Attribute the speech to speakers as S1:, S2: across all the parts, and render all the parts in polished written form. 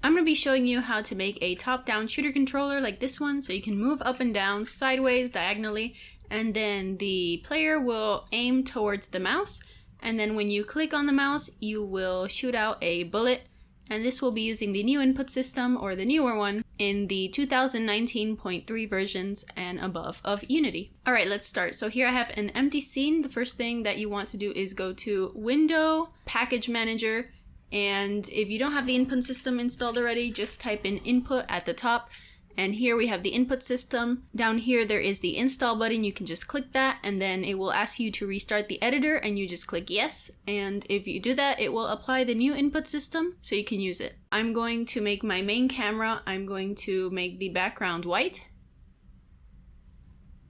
S1: I'm going to be showing you how to make a top-down shooter controller like this one, so you can move up and down, sideways, diagonally, and then the player will aim towards the mouse, and then when you click on the mouse, you will shoot out a bullet, and this will be using the new input system, or the newer one, in the 2019.3 versions and above of Unity. Alright, let's start. So here I have an empty scene. The first thing that you want to do is go to Window, Package Manager, and if you don't have the input system installed already, just type in input at the top. And here we have the input system. Down here there is the install button. You can just click that and then it will ask you to restart the editor and you just click yes. And if you do that, it will apply the new input system so you can use it. I'm going to make my main camera. I'm going to make the background white.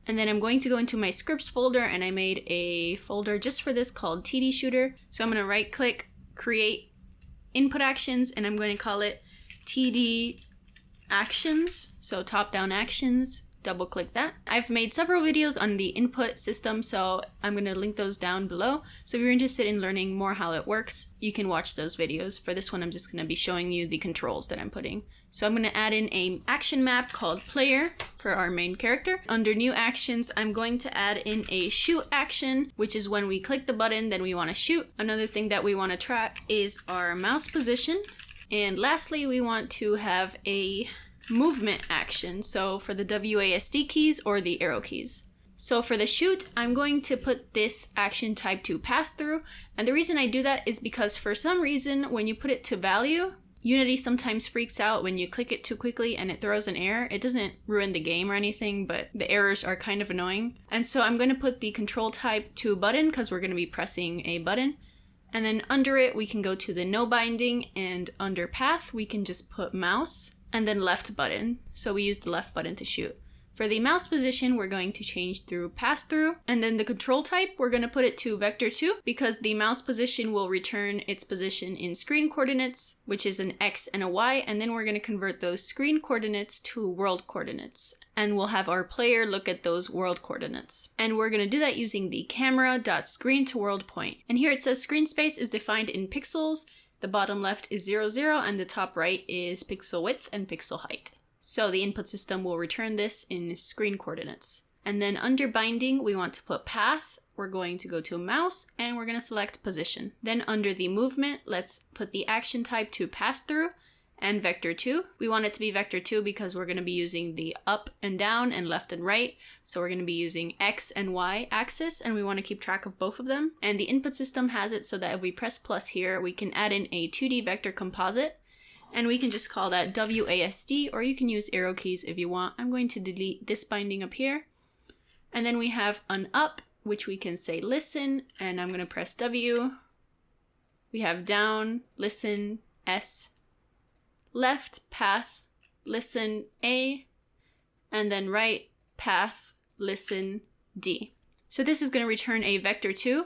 S1: And then I'm going to go into my scripts folder, and I made a folder just for this called TD Shooter. So I'm going to right click, create input actions, and I'm going to call it TD actions, so top-down actions. Double click that. I've made several videos on the input system, so I'm going to link those down below. So if you're interested in learning more how it works, you can watch those videos. For this one, I'm just going to be showing you the controls that I'm putting. So I'm going to add in an action map called player for our main character. Under new actions, I'm going to add in a shoot action, which is when we click the button, then we want to shoot. Another thing that we want to track is our mouse position. And lastly, we want to have a movement action, so for the WASD keys or the arrow keys. So for the shoot, I'm going to put this action type to pass through, and the reason I do that is because for some reason when you put it to value, Unity sometimes freaks out when you click it too quickly and it throws an error. It doesn't ruin the game or anything, but the errors are kind of annoying. And so I'm going to put the control type to button because we're going to be pressing a button. And then under it, we can go to the no binding, and under path, we can just put mouse and then left button. So we use the left button to shoot. For the mouse position, we're going to change through pass through. And then the control type, we're going to put it to vector 2 because the mouse position will return its position in screen coordinates, which is an X and a Y. And then we're going to convert those screen coordinates to world coordinates. And we'll have our player look at those world coordinates. And we're going to do that using the camera.screen to world point. And here it says screen space is defined in pixels. The bottom left is 0, 0, and the top right is pixel width and pixel height. So the input system will return this in screen coordinates. And then under binding, we want to put path. We're going to go to mouse and we're going to select position. Then under the movement, let's put the action type to pass through and vector 2. We want it to be vector 2 because we're going to be using the up and down and left and right. So we're going to be using X and Y axis, and we want to keep track of both of them. And the input system has it so that if we press plus here, we can add in a 2D vector composite, and we can just call that WASD, or you can use arrow keys if you want. I'm going to delete this binding up here. And then we have an up, which we can say listen, and I'm going to press W. We have down, listen, S. Left, path, listen, A, and then right, path, listen, D. So this is going to return a vector 2.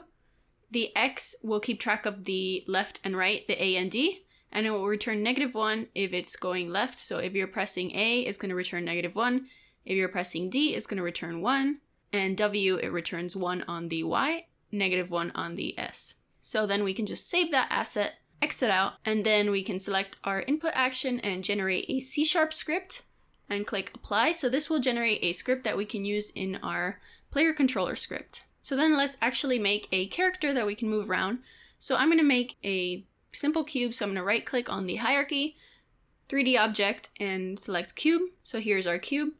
S1: The X will keep track of the left and right, the A and D, and it will return -1 if it's going left. So if you're pressing A, it's going to return -1. If you're pressing D, it's going to return 1, and W, it returns 1 on the Y, -1 on the S. So then we can just save that asset, exit out, and then we can select our input action and generate a C# script and click apply. So this will generate a script that we can use in our player controller script. So then let's actually make a character that we can move around. So I'm going to make a simple cube. So I'm going to right click on the hierarchy, 3D object, and select cube. So here's our cube.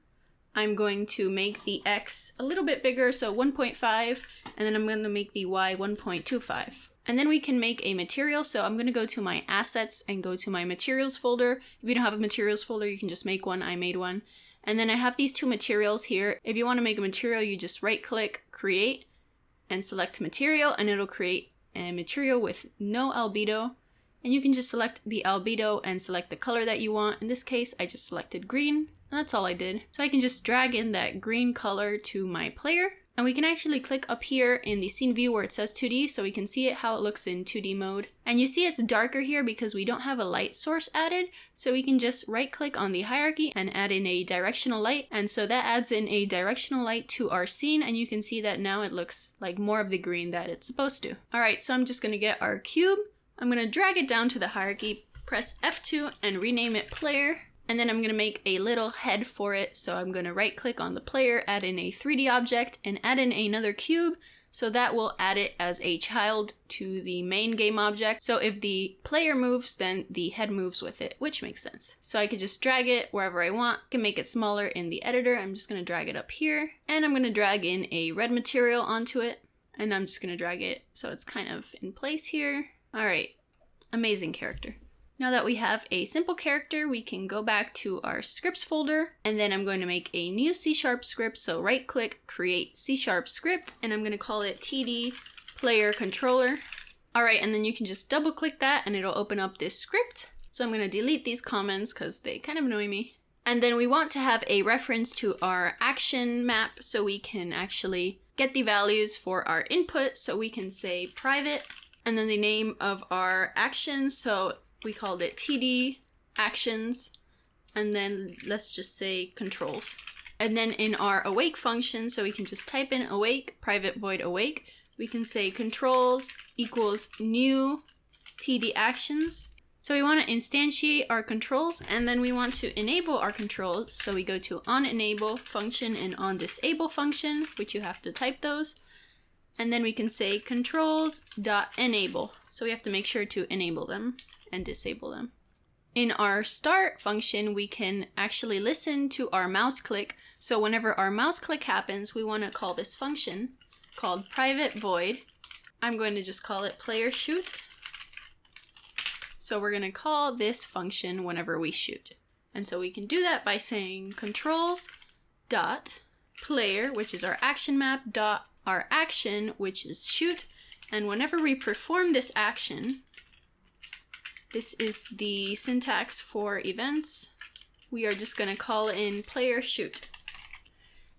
S1: I'm going to make the X a little bit bigger, so 1.5, and then I'm going to make the Y 1.25. And then we can make a material, so I'm going to go to my assets and go to my materials folder. If you don't have a materials folder, you can just make one. I made one. And then I have these two materials here. If you want to make a material, you just right click, create, and select material, and it'll create a material with no albedo. And you can just select the albedo and select the color that you want. In this case, I just selected green, and that's all I did. So I can just drag in that green color to my player. And we can actually click up here in the scene view where it says 2D, so we can see it how it looks in 2D mode. And you see it's darker here because we don't have a light source added, so we can just right click on the hierarchy and add in a directional light. And so that adds in a directional light to our scene, and you can see that now it looks like more of the green that it's supposed to. Alright, so I'm just gonna get our cube. I'm gonna drag it down to the hierarchy, press F2 and rename it player. And then I'm going to make a little head for it. So I'm going to right click on the player, add in a 3D object, and add in another cube. So that will add it as a child to the main game object. So if the player moves, then the head moves with it, which makes sense. So I could just drag it wherever I want. I can make it smaller in the editor. I'm just going to drag it up here. And I'm going to drag in a red material onto it. And I'm just going to drag it so it's kind of in place here. All right, amazing character. Now that we have a simple character, we can go back to our scripts folder, and then I'm going to make a new C# script. So right click, create C# script, and I'm going to call it TD player controller. All right, and then you can just double click that and it'll open up this script. So I'm going to delete these comments because they kind of annoy me. And then we want to have a reference to our action map so we can actually get the values for our input. So we can say private, and then the name of our action. So we called it TD actions, and then let's just say controls. And then in our awake function, so we can just type in awake, private void awake, we can say controls equals new TD actions. So we want to instantiate our controls, and then we want to enable our controls. So we go to onEnable function and onDisable function, which you have to type those. And then we can say controls.enable. So we have to make sure to enable them and disable them. In our start function, we can actually listen to our mouse click. So whenever our mouse click happens, we want to call this function called private void. I'm going to just call it player shoot. So we're going to call this function whenever we shoot. And so we can do that by saying controls dot player, which is our action map, dot our action, which is shoot. And whenever we perform this action, this is the syntax for events. We are just going to call in player shoot.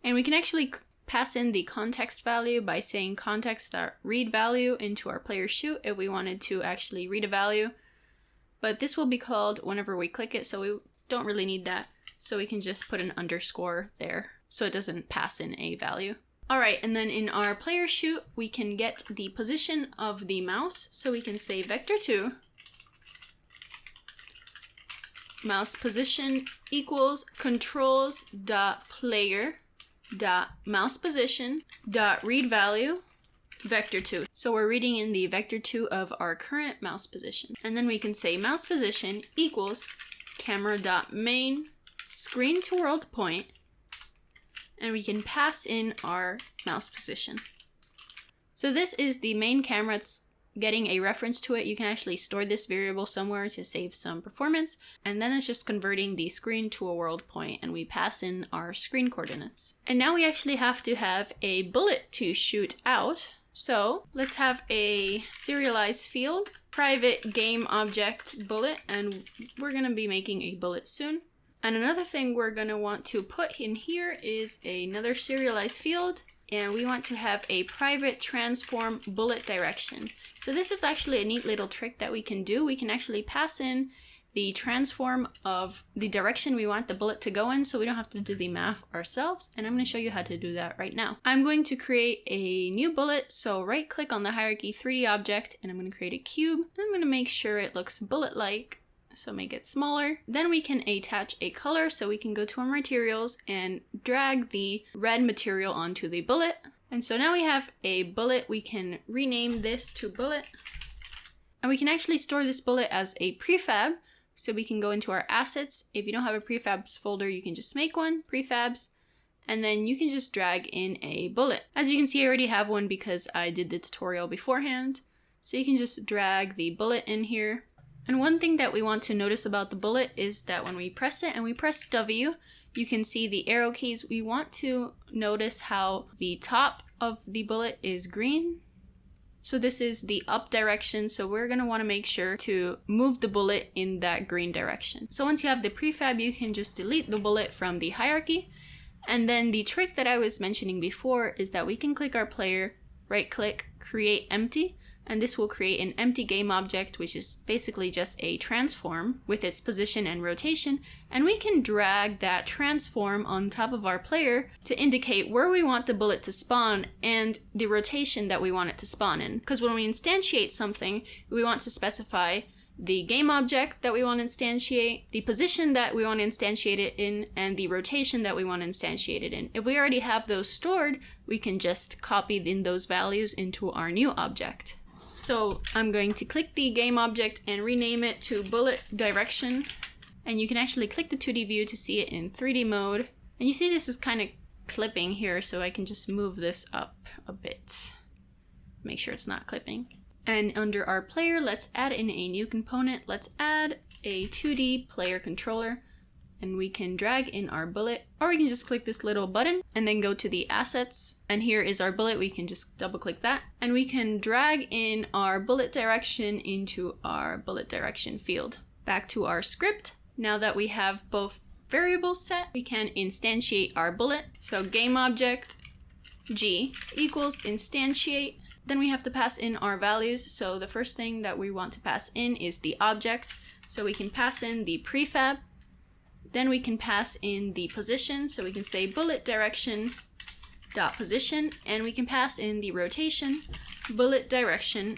S1: And we can actually pass in the context value by saying context.read value into our player shoot if we wanted to actually read a value. But this will be called whenever we click it, so we don't really need that. So we can just put an underscore there so it doesn't pass in a value. All right, and then in our player shoot, we can get the position of the mouse. So we can say vector2 mouse position equals controls.player.mouse position.read value vector2. So we're reading in the vector2 of our current mouse position. And then we can say mouse position equals Camera.main screen to world point, and we can pass in our mouse position. So this is the main camera. It's getting a reference to it. You can actually store this variable somewhere to save some performance, and then it's just converting the screen to a world point, and we pass in our screen coordinates. And now we actually have to have a bullet to shoot out. So let's have a serialized field, private game object bullet, and we're going to be making a bullet soon. And another thing we're going to want to put in here is another serialized field, and we want to have a private transform bullet direction. So this is actually a neat little trick that we can do. We can actually pass in the transform of the direction we want the bullet to go in, so we don't have to do the math ourselves. And I'm going to show you how to do that right now. I'm going to create a new bullet. So right click on the hierarchy 3D object, and I'm going to create a cube. And I'm going to make sure it looks bullet-like. So make it smaller. Then we can attach a color, so we can go to our materials and drag the red material onto the bullet. And so now we have a bullet. We can rename this to bullet. And we can actually store this bullet as a prefab. So we can go into our assets. If you don't have a prefabs folder, you can just make one, prefabs, and then you can just drag in a bullet. As you can see, I already have one because I did the tutorial beforehand. So you can just drag the bullet in here. And one thing that we want to notice about the bullet is that when we press it and we press W, you can see the arrow keys. We want to notice how the top of the bullet is green. So this is the up direction, so we're going to want to make sure to move the bullet in that green direction. So once you have the prefab, you can just delete the bullet from the hierarchy. And then the trick that I was mentioning before is that we can click our player, right click, create empty, and this will create an empty game object, which is basically just a transform with its position and rotation. And we can drag that transform on top of our player to indicate where we want the bullet to spawn and the rotation that we want it to spawn in. Because when we instantiate something, we want to specify the game object that we want to instantiate, the position that we want to instantiate it in, and the rotation that we want to instantiate it in. If we already have those stored, we can just copy in those values into our new object. So I'm going to click the game object and rename it to bullet direction. And you can actually click the 2D view to see it in 3D mode. And you see this is kind of clipping here, so I can just move this up a bit. Make sure it's not clipping. And under our player, let's add in a new component. Let's add a 2D player controller, and we can drag in our bullet, or we can just click this little button and then go to the assets. And here is our bullet. We can just double click that, and we can drag in our bullet direction into our bullet direction field. Back to our script. Now that we have both variables set, we can instantiate our bullet. So game object G equals instantiate. Then we have to pass in our values. So the first thing that we want to pass in is the object. So we can pass in the prefab. Then we can pass in the position. So we can say bullet direction dot position, and we can pass in the rotation, bullet direction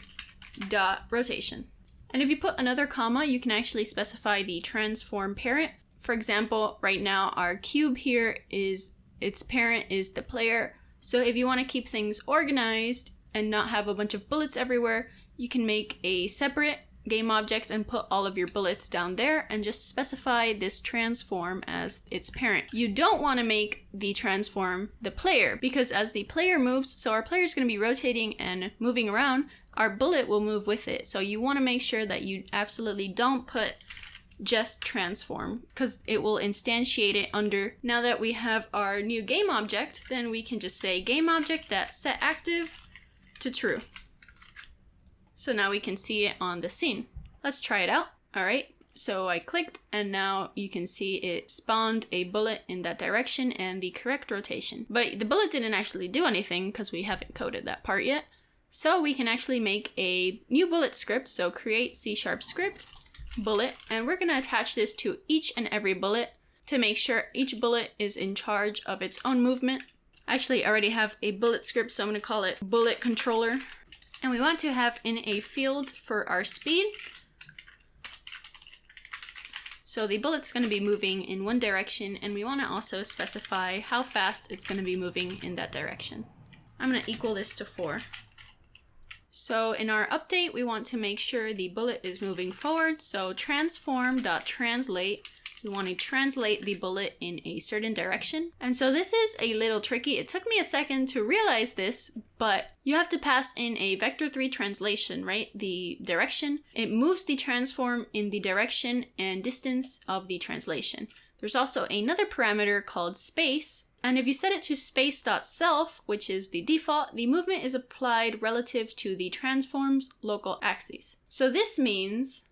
S1: dot rotation. And if you put another comma, you can actually specify the transform parent. For example, right now our cube here is, its parent is the player. So if you want to keep things organized and not have a bunch of bullets everywhere, you can make a separate game object and put all of your bullets down there and just specify this transform as its parent. You don't want to make the transform the player, because as the player moves, so our player is going to be rotating and moving around, our bullet will move with it. So you want to make sure that you absolutely don't put just transform, because it will instantiate it under. Now that we have our new game object, then we can just say game object that's set active to true. So now we can see it on the scene. Let's try it out. All right, so I clicked and now you can see it spawned a bullet in that direction and the correct rotation. But the bullet didn't actually do anything because we haven't coded that part yet. So we can actually make a new bullet script. So create C# script bullet, and we're gonna attach this to each and every bullet to make sure each bullet is in charge of its own movement. Actually, I already have a bullet script, so I'm gonna call it bullet controller. And we want to have in a field for our speed. So the bullet's gonna be moving in one direction, and we wanna also specify how fast it's gonna be moving in that direction. I'm gonna equal this to 4. So in our update, we want to make sure the bullet is moving forward. So transform.translate, we want to translate the bullet in a certain direction. And so this is a little tricky. It took me a second to realize this, but you have to pass in a vector3 translation, right? The direction. It moves the transform in the direction and distance of the translation. There's also another parameter called space. And if you set it to space.self, which is the default, the movement is applied relative to the transform's local axes. So this means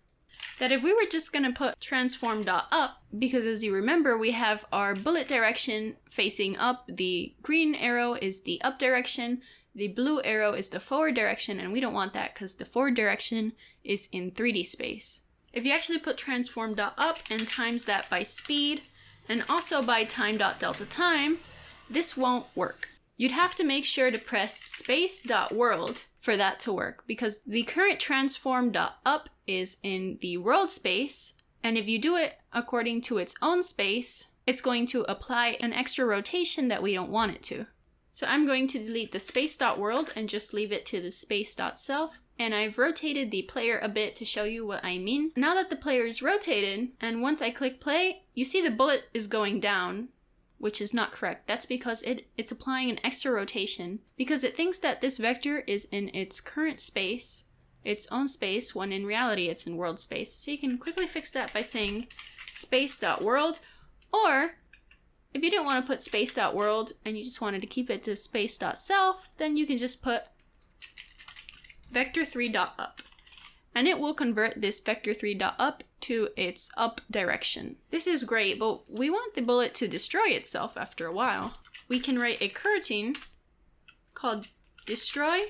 S1: that if we were just going to put transform.up, because as you remember, we have our bullet direction facing up, the green arrow is the up direction, the blue arrow is the forward direction, and we don't want that because the forward direction is in 3D space. If you actually put transform.up and times that by speed, and also by time.delta time, this won't work. You'd have to make sure to press space.world for that to work, because the current transform.up is in the world space, and if you do it according to its own space, it's going to apply an extra rotation that we don't want it to. So I'm going to delete the space.world and just leave it to the space.self. And I've rotated the player a bit to show you what I mean. Now that the player is rotated, and once I click play, you see the bullet is going down, which is not correct. That's because it's applying an extra rotation, because it thinks that this vector is in its current space, its own space, when in reality it's in world space. So you can quickly fix that by saying space.world, or if you didn't want to put space.world and you just wanted to keep it to space.self, then you can just put vector3.up, and it will convert this vector3.up to its up direction. This is great, but we want the bullet to destroy itself after a while. We can write a coroutine called destroy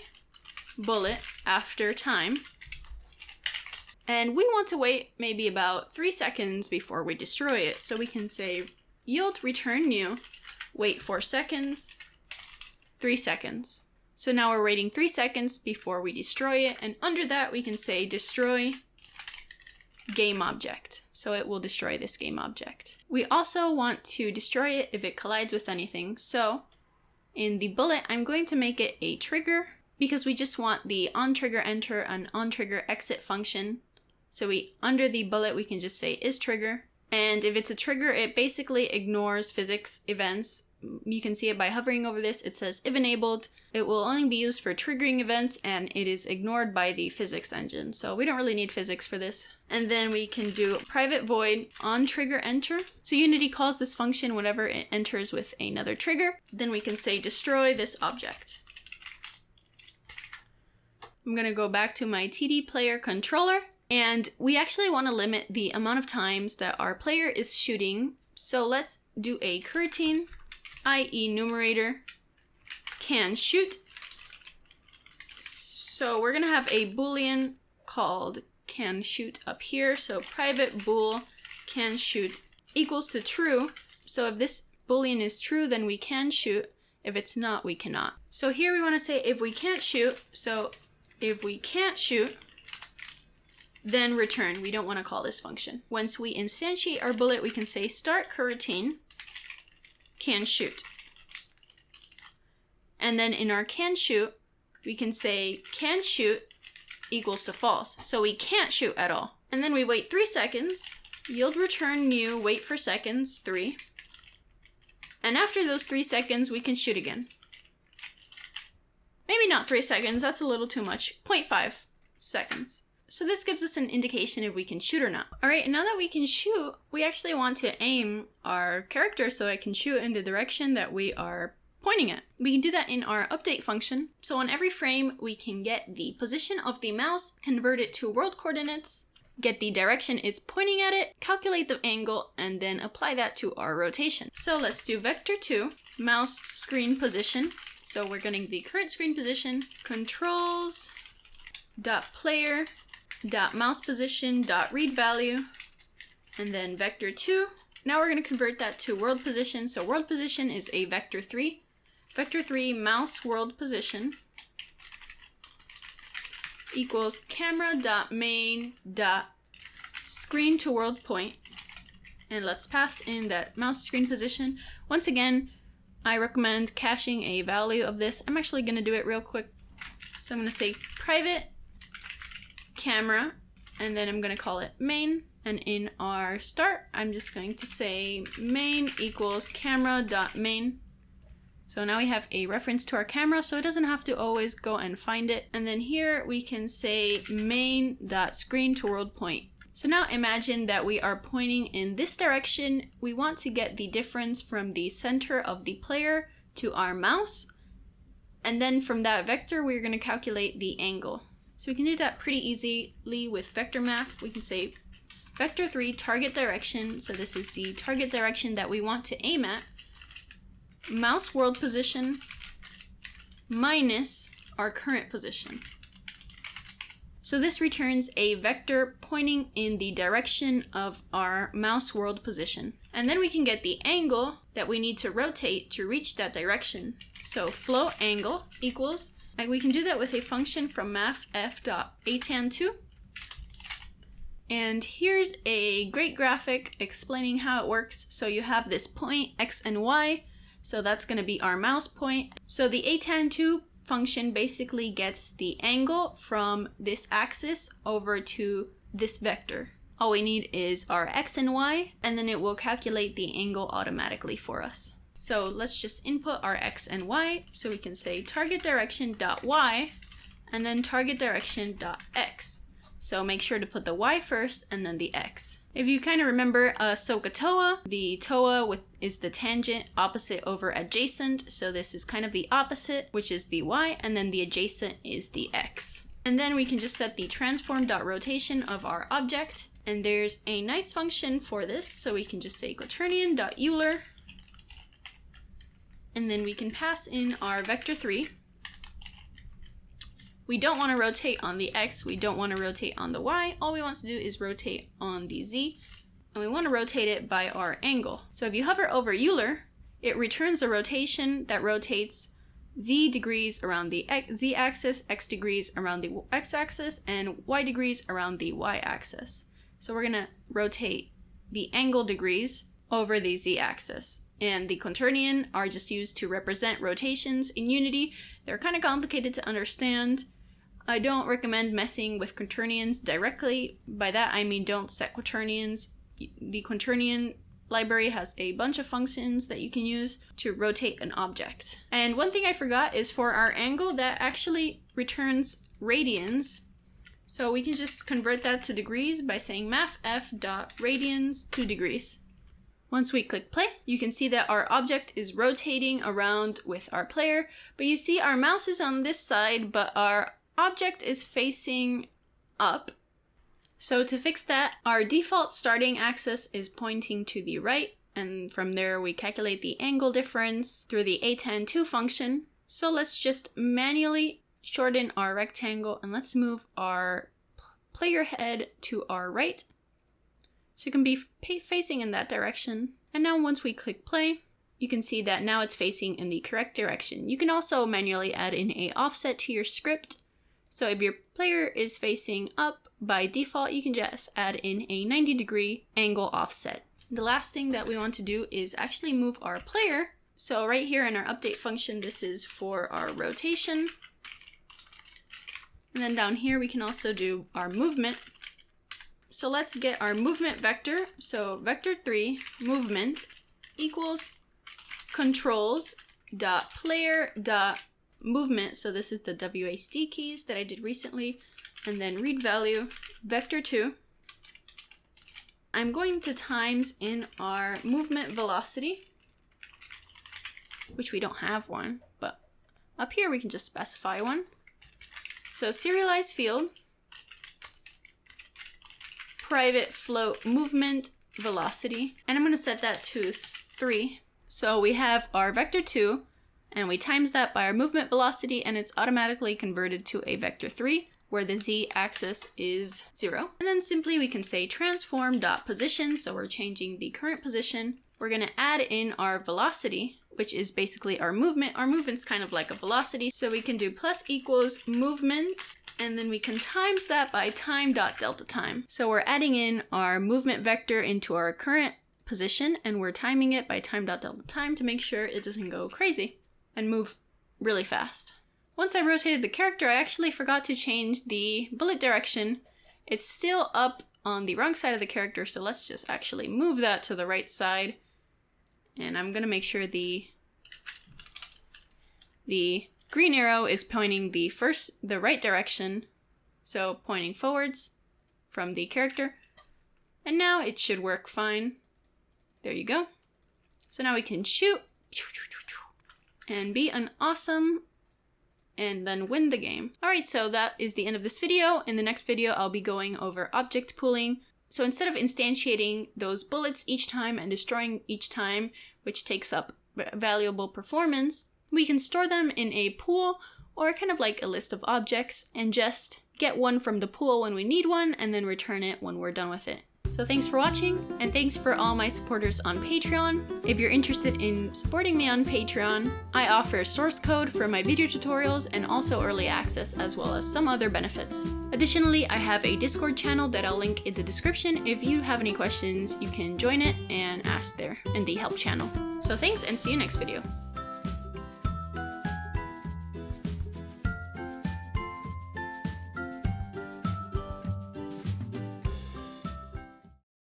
S1: bullet after time, and we want to wait maybe about 3 seconds before we destroy it. So we can say yield return new, wait 4 seconds, 3 seconds. So now we're waiting 3 seconds before we destroy it, and under that we can say destroy game object. So it will destroy this game object. We also want to destroy it if it collides with anything. So in the bullet, I'm going to make it a trigger because we just want the onTriggerEnter and onTriggerExit function. So under the bullet, we can just say isTrigger. And if it's a trigger, it basically ignores physics events. You can see it by hovering over this. It says if enabled, it will only be used for triggering events, and it is ignored by the physics engine. So we don't really need physics for this. And then we can do private void onTriggerEnter. So Unity calls this function whenever it enters with another trigger. Then we can say destroy this object. I'm gonna go back to my TD player controller. And we actually want to limit the amount of times that our player is shooting. So let's do a coroutine, i.e. numerator can shoot. So we're going to have a boolean called can shoot up here. So private bool can shoot equals to true. So if this boolean is true, then we can shoot. If it's not, we cannot. So here we want to say if we can't shoot. So if we can't shoot, then return. We don't want to call this function. Once we instantiate our bullet, we can say start coroutine can shoot. And then in our can shoot, we can say can shoot equals to false. So we can't shoot at all. And then we wait 3 seconds, yield return new, wait for seconds, 3. And after those 3 seconds, we can shoot again. Maybe not 3 seconds, that's a little too much. 0.5 seconds. So this gives us an indication if we can shoot or not. All right, now that we can shoot, we actually want to aim our character so it can shoot in the direction that we are pointing at. We can do that in our update function. So on every frame, we can get the position of the mouse, convert it to world coordinates, get the direction it's pointing at it, calculate the angle, and then apply that to our rotation. So let's do vector2, mouse screen position. So we're getting the current screen position, controls, .player, .mouse position, .read value, and then vector2. Now we're going to convert that to world position. So world position is a vector3. Vector3 mouse world position equals camera.main screen to world point. And let's pass in that mouse screen position. Once again, I recommend caching a value of this. I'm actually going to do it real quick. So I'm going to say private camera, and then I'm going to call it main. And in our start, I'm just going to say main equals camera.main. So now we have a reference to our camera, so it doesn't have to always go and find it. And then here we can say main.screen to world point. So now imagine that we are pointing in this direction. We want to get the difference from the center of the player to our mouse. And then from that vector, we're going to calculate the angle. So we can do that pretty easily with vector math. We can say vector3 target direction. So this is the target direction that we want to aim at. Mouse world position minus our current position. So this returns a vector pointing in the direction of our mouse world position. And then we can get the angle that we need to rotate to reach that direction. So float angle equals, and we can do that with a function from mathf.atan2. And here's a great graphic explaining how it works. So you have this point x and y. So that's going to be our mouse point. So the atan2 function basically gets the angle from this axis over to this vector. All we need is our x and y, and then it will calculate the angle automatically for us. So let's just input our x and y. So we can say target direction.y and then target direction.x. So make sure to put the y first and then the x. If you kind of remember SOHCAHTOA, the TOA is the tangent opposite over adjacent. So this is kind of the opposite, which is the y, and then the adjacent is the x. And then we can just set the transform.rotation of our object. And there's a nice function for this. So we can just say quaternion.euler. And then we can pass in our vector3. We don't want to rotate on the x, we don't want to rotate on the y. All we want to do is rotate on the z, and we want to rotate it by our angle. So if you hover over Euler, it returns a rotation that rotates z degrees around the z-axis, x degrees around the x-axis, and y degrees around the y-axis. So we're gonna rotate the angle degrees over the z-axis. And the quaternion are just used to represent rotations in Unity. They're kind of complicated to understand. I don't recommend messing with quaternions directly. By that I mean don't set quaternions. The quaternion library has a bunch of functions that you can use to rotate an object. And one thing I forgot is for our angle, that actually returns radians. So we can just convert that to degrees by saying mathf.radians to degrees. Once we click play, you can see that our object is rotating around with our player, but you see our mouse is on this side, but our object is facing up. So to fix that, our default starting axis is pointing to the right, and from there we calculate the angle difference through the a tan2 function. So let's just manually shorten our rectangle and let's move our player head to our right. So it can be facing in that direction. And now once we click play, you can see that now it's facing in the correct direction. You can also manually add in an offset to your script. So if your player is facing up, by default you can just add in a 90-degree angle offset. The last thing that we want to do is actually move our player. So right here in our update function, this is for our rotation. And then down here we can also do our movement. So let's get our movement vector. So vector3 movement equals controls.player.movement. So this is the WASD keys that I did recently. And then read value vector2. I'm going to times in our movement velocity, which we don't have one, but up here we can just specify one. So serialized field, private float movement velocity, and I'm going to set that to 3. So we have our vector2 and we times that by our movement velocity and it's automatically converted to a vector3 where the z-axis is 0. And then simply we can say transform.position, so we're changing the current position. We're going to add in our velocity, which is basically our movement. Our movement's kind of like a velocity, so we can do plus equals movement, and then we can times that by time.delta time. So we're adding in our movement vector into our current position, and we're timing it by time.delta time to make sure it doesn't go crazy and move really fast. Once I rotated the character, I actually forgot to change the bullet direction. It's still up on the wrong side of the character, so let's just actually move that to the right side. And I'm gonna make sure the green arrow is pointing the right direction, so pointing forwards from the character. And now it should work fine. There you go. So now we can shoot and be an awesome and then win the game. Alright, so that is the end of this video. In the next video, I'll be going over object pooling. So instead of instantiating those bullets each time and destroying each time, which takes up valuable performance, we can store them in a pool or kind of like a list of objects and just get one from the pool when we need one and then return it when we're done with it. So thanks for watching, and thanks for all my supporters on Patreon. If you're interested in supporting me on Patreon, I offer source code for my video tutorials and also early access as well as some other benefits. Additionally, I have a Discord channel that I'll link in the description. If you have any questions, you can join it and ask there in the help channel. So thanks and see you next video.